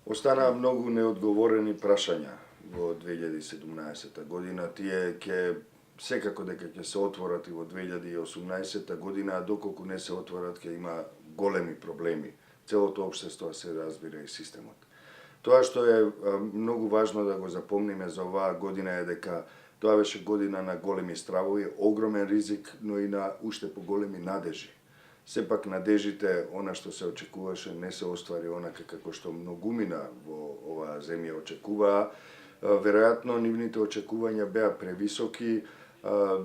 Останаа многу неодговорени прашања во 2017 година. Тие ќе секако дека ќе се отворат и во 2018 година, а доколку не се отворат ќе има големи проблеми. Целото општество се разбира и системот. Тоа што е многу важно да го запомниме за оваа година е дека тоа беше година на големи стравови, огромен ризик, но и на уште поголеми надежи. Сепак надежите, она што се очекуваше, не се оствари онака како што многумина во оваа земја очекуваа. Веројатно, нивните очекувања беа превисоки,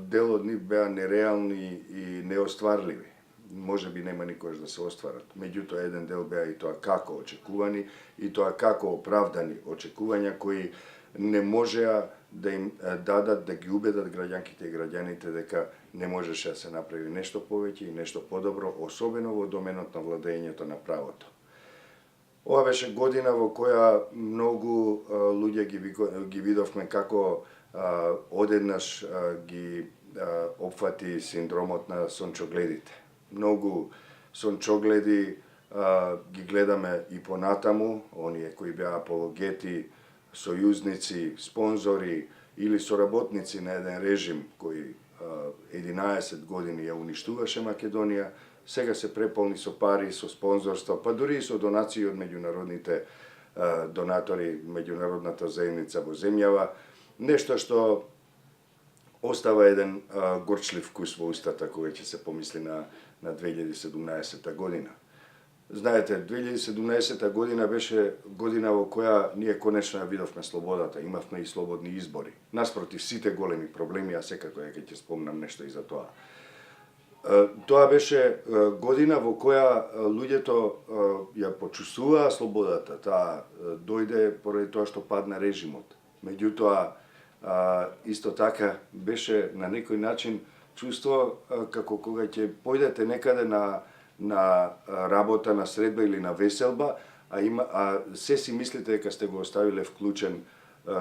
дел од нив беа нереални и неостварливи. Може би нема никош да се остварат. Меѓутоа, еден дел беа и тоа како очекувани, и тоа како оправдани очекувања кои не можеа да им дадат, да ги убедат граѓанките и граѓаните дека не можеше да се направи нешто повеќе и нешто подобро, особено во доменот на владењето на правото. Ова беше година во која многу луѓе ги видовме како одеднаш ги опфати синдромот на сончогледите. Многу сончогледи ги гледаме и понатаму, оние кои беа апологети, сојузници, спонзори или соработници на еден режим кој 11 години ја уништуваше Македонија, сега се преполни со пари, со спонзорство, па дури и со донации од меѓународните донатори, меѓународната заедница во земјава, нешто што остава еден горчлив вкус во устата кога ќе се помисли на 2017 година. Знаете, 2017 година беше година во која ние конечно ја видовме слободата, имавме и слободни избори. Наспротив сите големи проблеми, а секако ја ќе спомнам нешто и за тоа. Тоа беше година во која луѓето ја почувствуваа слободата, таа дојде поради тоа што падна режимот. Меѓутоа, исто така беше на некој начин чувство како кога ќе појдете некаде на работа, на средба или на веселба, а се си мислите дека сте го оставиле вклучен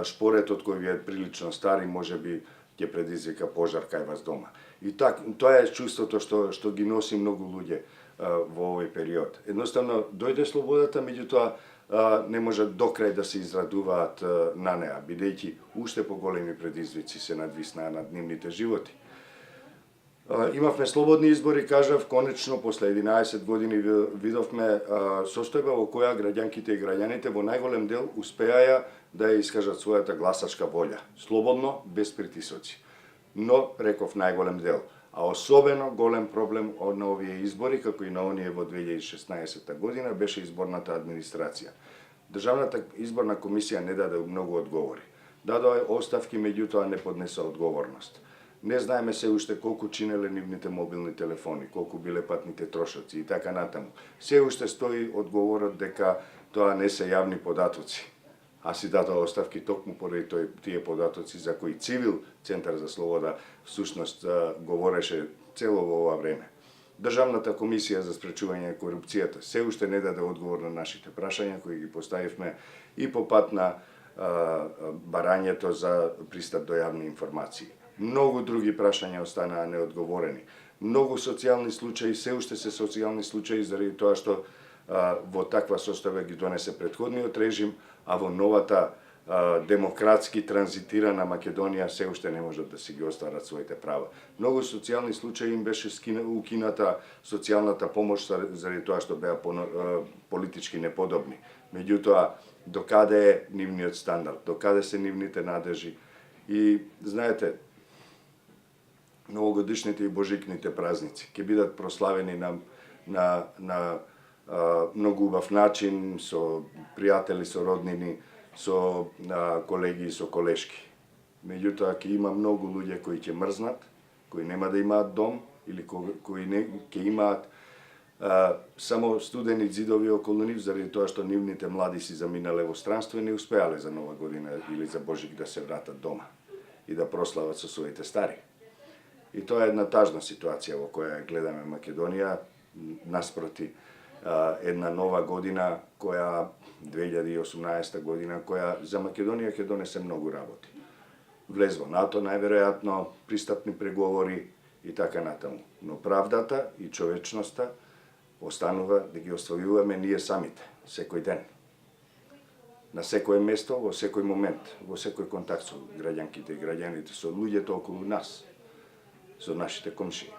шпоретот кој ви е прилично стар и можеби ќе предизвика пожар кај вас дома. И тоа е чувството што ги носи многу луѓе во овој период. Едноставно дојде слободата, меѓутоа не можат до крај да се израдуваат на неа, бидејќи уште поголеми предизвици се надвиснаа над нивните животи. Имавме слободни избори, кажав, конечно, после 11 години видовме состојба во која граѓанките и граѓаните во најголем дел успеаја да ја искажат својата гласачка волја, слободно, без притисоци. Но, реков, најголем дел. А особено голем проблем на овие избори, како и на оние во 2016 година, беше изборната администрација. Државната изборна комисија не даде многу одговори. Дадоа оставки, меѓутоа не поднеса одговорност. Не знаеме се уште колку чинеле нивните мобилни телефони, колку биле патните трошоци и така натаму. Се уште стои одговорот дека тоа не се јавни податоци, а си дадоа оставки токму поради тие податоци за кои Цивил, Центар за слобода, всушност говореше цело во ова време. Државната комисија за спречување на корупцијата се уште не даде одговор на нашите прашања кои ги поставивме и по пат на барањето за пристап до јавни информации. Многу други прашања останаа неодговорени. Многу социјални случаи, се уште се социјални случаи заради тоа што во таква состојба ги донесе претходниот режим, а во новата демократски транзитирана Македонија се уште не можат да си ги остварат своите права. Многу социјални случаи им беше укината социјалната помош заради тоа што беа политички неподобни. Меѓутоа, докаде е нивниот стандард, докаде се нивните надежи и, знаете, новогодишните и божикните празници ќе бидат прославени на многу убав начин, со пријатели, со роднини, со колеги и со колешки. Меѓутоа, ќе има многу луѓе кои ќе мрзнат, кои нема да имаат дом, или кои ќе имаат само студени ѕидови околу нив, заради тоа што нивните млади си заминале во странство и не успеале за Нова година или за Божик да се вратат дома и да прослават со своите стари. И тоа е една тажна ситуација во која гледаме Македонија, наспроти една нова година, која 2018 година, која за Македонија ќе донесе многу работи. Влез во НАТО, најверојатно, пристапни преговори и така натаму. Но правдата и човечноста останува да ги остваруваме ние самите, секој ден. na sekое место, во секој момент, во секој контакт со граѓанките и граѓаните, со луѓето околу нас, со нашите комшии.